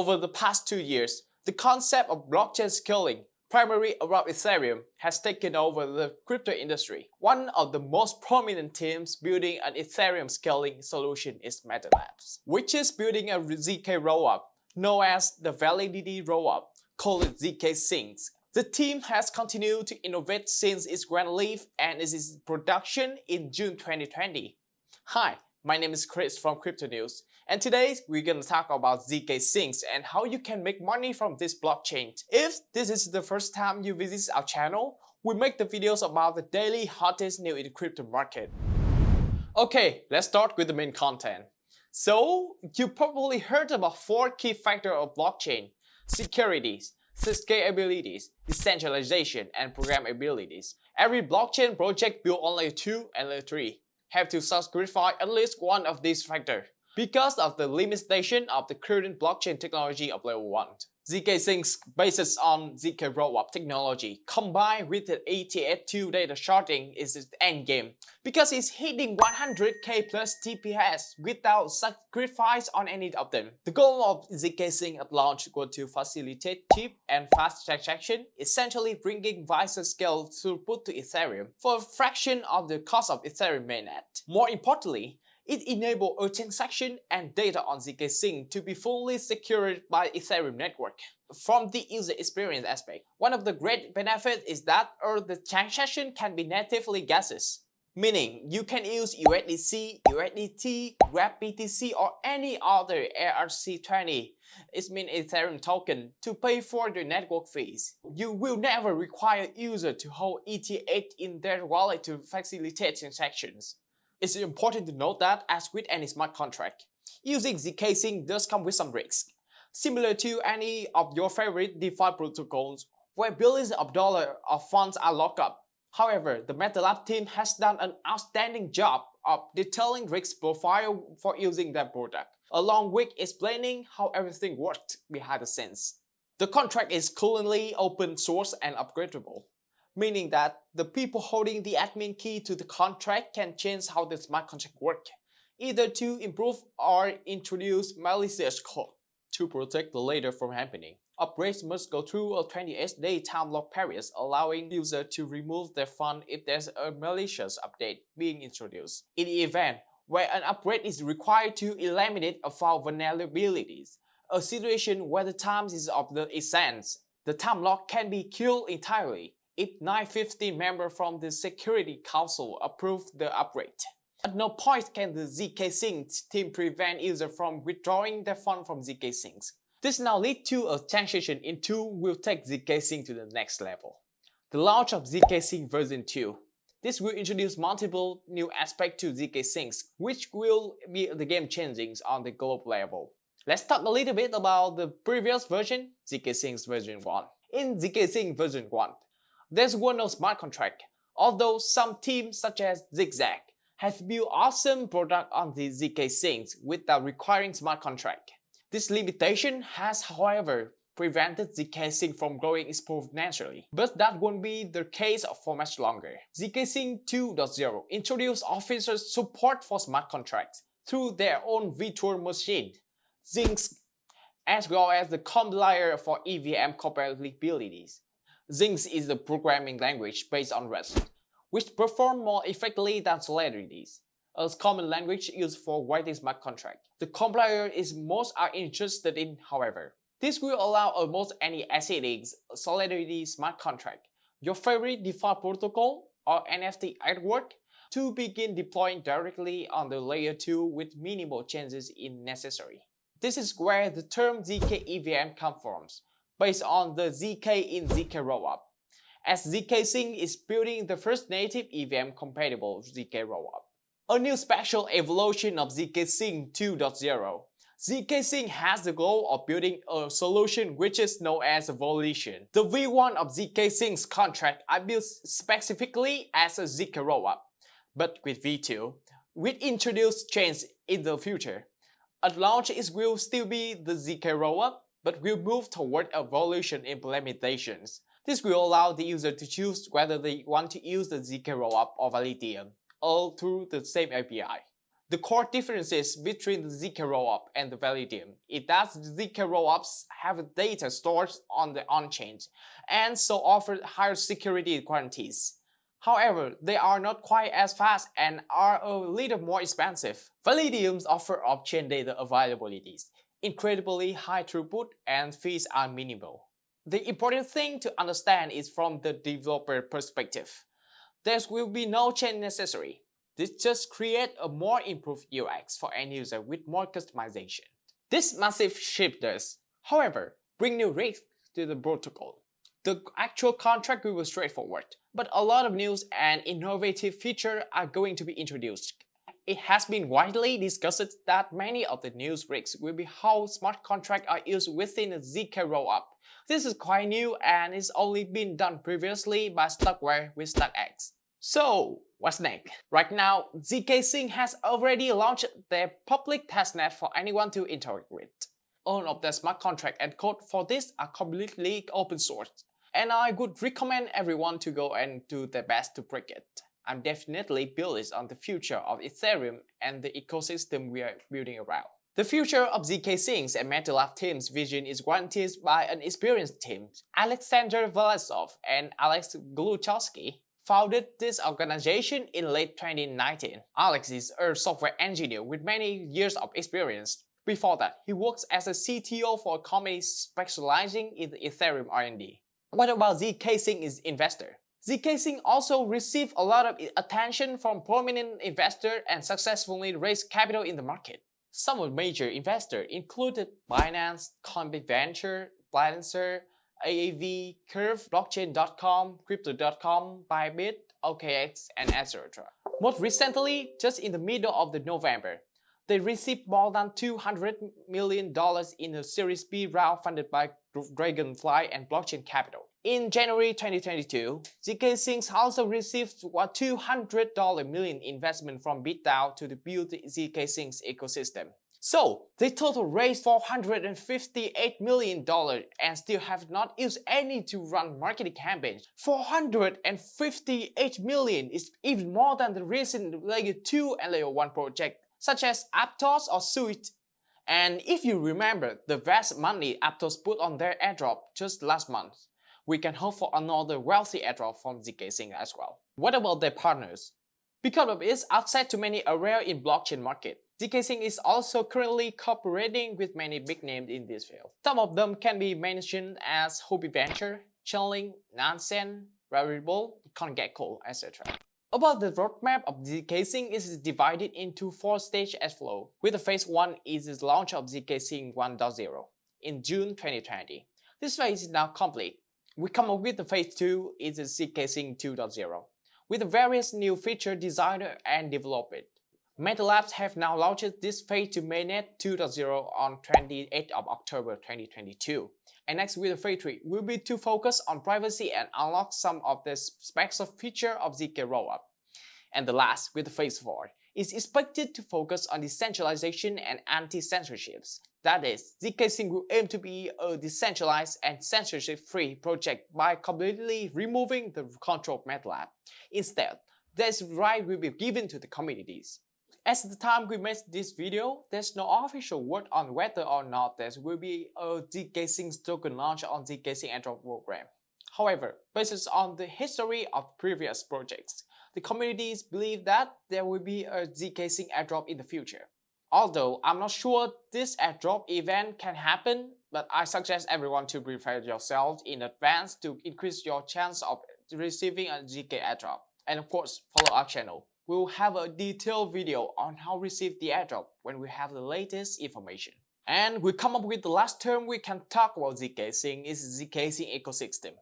Over the past 2 years, the concept of blockchain scaling, primarily around Ethereum, has taken over the crypto industry. One of the most prominent teams building an Ethereum scaling solution is MetaLabs, which is building a zkRollup known as the Validity Rollup, called zkSync. The team has continued to innovate since its grand leap and is in production in June 2020. Hi, my name is Chris from Crypto News, and today we're gonna talk about zkSync and how you can make money from this blockchain. If this is the first time you visit our channel, we make the videos about the daily hottest news in the crypto market. Okay, let's start with the main content. So, you probably heard about 4 key factors of blockchain: securities, scalability, decentralization, and programmability. Every blockchain project built on layer 2 and layer 3 have to satisfy at least one of these factors because of the limitation of the current blockchain technology of layer 1. zkSync, based on zkRollup technology, combined with the ETH2 data sharding, is the endgame because it's hitting 100k plus TPS without sacrifice on any of them. The goal of zkSync at launch was to facilitate cheap and fast transaction, essentially bringing wider scale throughput to Ethereum for a fraction of the cost of Ethereum mainnet. More importantly, it enables a transaction and data on zkSync to be fully secured by Ethereum network. From the user experience aspect, one of the great benefits is that the transaction can be natively gaseous, meaning you can use USDC, USDT, Grab BTC, or any other ERC20, it means Ethereum token, to pay for the network fees. You will never require users to hold ETH in their wallet to facilitate transactions. It's important to note that, as with any smart contract, using zkSync does come with some risks. Similar to any of your favorite DeFi protocols, where billions of dollars of funds are locked up. However, the MetaLab team has done an outstanding job of detailing risk profile for using their product, along with explaining how everything worked behind the scenes. The contract is currently open source and upgradable, meaning that the people holding the admin key to the contract can change how the smart contract works, either to improve or introduce malicious code to protect the latter from happening. Upgrades must go through a 28-day time lock period, allowing users to remove their fund if there's a malicious update being introduced. In the event where an upgrade is required to eliminate a file vulnerabilities, a situation where the time is of the essence, the time lock can be killed entirely if 950 members from the Security Council approve the upgrade. At no point can the zkSync team prevent users from withdrawing their funds from zkSync. This now leads to a transition into will take zkSync to the next level. The launch of zkSync version 2. This will introduce multiple new aspects to zkSync, which will be the game changing on the global level. Let's talk a little bit about the previous version, zkSync version 1. In zkSync version 1, there's no smart contract, although some teams such as zkSync have built awesome products on the zkSync without requiring smart contract. This limitation has, however, prevented zkSync from growing exponentially, but that won't be the case for much longer. zkSync 2.0 introduced official support for smart contracts through their own virtual machine, Zinc, as well as the compiler for EVM compatibilities. Zinc is a programming language based on Rust, which performs more effectively than Solidity, a common language used for writing smart contracts. The compiler is most are interested in, however. This will allow almost any acidic Solidity smart contract, your favorite DeFi protocol or NFT artwork, to begin deploying directly on the layer 2 with minimal changes if necessary. This is where the term zkEVM comes from, based on the zk in zkRollup, as zkSync is building the first native EVM compatible zkRollup. A new special evolution of zkSync 2.0. zkSync has the goal of building a solution which is known as evolution. The V1 of zkSync's contract are built specifically as a zkRollup, but with V2, we introduce change in the future. At launch, it will still be the zkRollup, but will move toward evolution implementations. This will allow the user to choose whether they want to use the zkRollup or Validium, all through the same API. The core differences between the zkRollup and the Validium is that zkRollups have data stored on the on-chain and so offer higher security guarantees. However, they are not quite as fast and are a little more expensive. Validiums offer off-chain data availabilities, incredibly high throughput, and fees are minimal. The important thing to understand is from the developer perspective. There will be no chain necessary. This just creates a more improved UX for end user with more customization. This massive shift does, however, bring new risks to the protocol. The actual contract will be straightforward, but a lot of news and innovative features are going to be introduced. It has been widely discussed that many of the new risks will be how smart contracts are used within the zkRollup. This is quite new and it's only been done previously by Stockware with StockX. So, what's next? Right now, zkSync has already launched their public testnet for anyone to interact with. All of the smart contract and code for this are completely open source, and I would recommend everyone to go and do their best to break it. I'm definitely bullish on the future of Ethereum and the ecosystem we are building around. The future of zkSync and MetaLab team's vision is guaranteed by an experienced team. Alexander Velasov and Alex Gluchowski founded this organization in late 2019. Alex is a software engineer with many years of experience. Before that, he works as a CTO for a company specializing in the Ethereum R&D. What about zkSync's investor? zkSync also received a lot of attention from prominent investors and successfully raised capital in the market. Some of the major investors included Binance, Coinbase Venture, Balancer, AAV, Curve, Blockchain.com, Crypto.com, Bybit, OKX, and etc. Most recently, just in the middle of November, they received more than $200 million in a Series B round funded by Dragonfly and Blockchain Capital. In January 2022, zkSync also received a $200 million investment from BitDAO to build the zkSync ecosystem. So, they total raised $458 million and still have not used any to run marketing campaigns. $458 million is even more than the recent Layer 2 and Layer 1 project, such as Aptos or Sooooo. And if you remember the vast money Aptos put on their airdrop just last month, we can hope for another wealthy airdrop from zkSync as well. What about their partners? Because of its access to many areas in blockchain market, zkSync is also currently cooperating with many big names in this field. Some of them can be mentioned as Huobi Venture, Chainlink, Nansen, Rarible, CoinGecko, etc. About the roadmap of zkSync is divided into 4 stages as follows. With the phase 1 is the launch of zkSync 1.0 in June 2020. This phase is now complete. We come up with the phase 2 is the zkSync 2.0 with the various new features designed and developed. MetaLabs have now launched this phase to mainnet 2.0 on 28th of October 2022. And next with the phase 3 will be to focus on privacy and unlock some of the special features of zkRollup. And the last with the phase 4 is expected to focus on decentralization and anti-censorships. That is, zkSync will aim to be a decentralized and censorship-free project by completely removing the control of MetaLab. Instead, this right will be given to the communities. At the time we made this video, there's no official word on whether or not there will be a zkSync token launch on zkSync airdrop program. However, based on the history of previous projects, the communities believe that there will be a zkSync airdrop in the future. Although I'm not sure this airdrop event can happen, but I suggest everyone to prepare yourselves in advance to increase your chance of receiving a zk airdrop. And of course, follow our channel. We will have a detailed video on how to receive the airdrop when we have the latest information. And we come up with the last term we can talk about zkSync is zkSync ecosystem.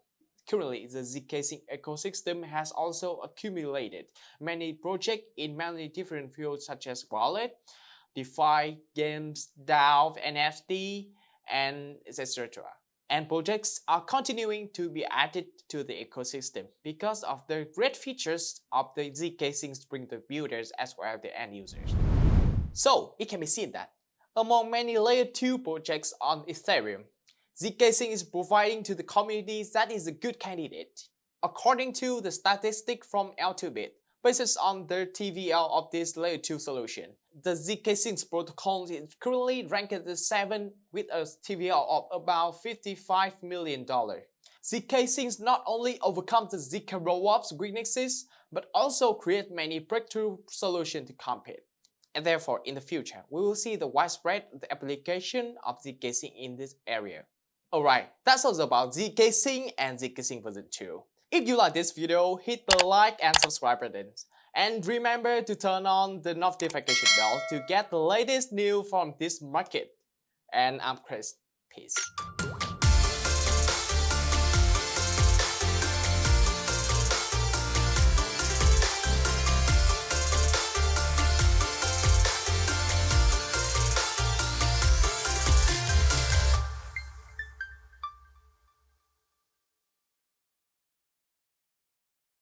Currently, the zkSync ecosystem has also accumulated many projects in many different fields such as wallet, DeFi, games, DAO, NFT, and etc. And projects are continuing to be added to the ecosystem because of the great features of the zkSync to bring the builders as well as the end users. So, it can be seen that among many Layer 2 projects on Ethereum, zkSync is providing to the communities that is a good candidate. According to the statistic from L2Bit, Based on the TVL of this layer 2 solution, the zkSync protocol is currently ranked the 7th with a TVL of about $55 million. zkSync not only overcomes the zkRollup's weaknesses, but also creates many breakthrough solutions to compete. And therefore, in the future, we will see the widespread application of zkSync in this area. Alright, that's all about zkSync and zkSync version 2. If you like this video, hit the like and subscribe buttons. And remember to turn on the notification bell to get the latest news from this market. And I'm Chris. Peace.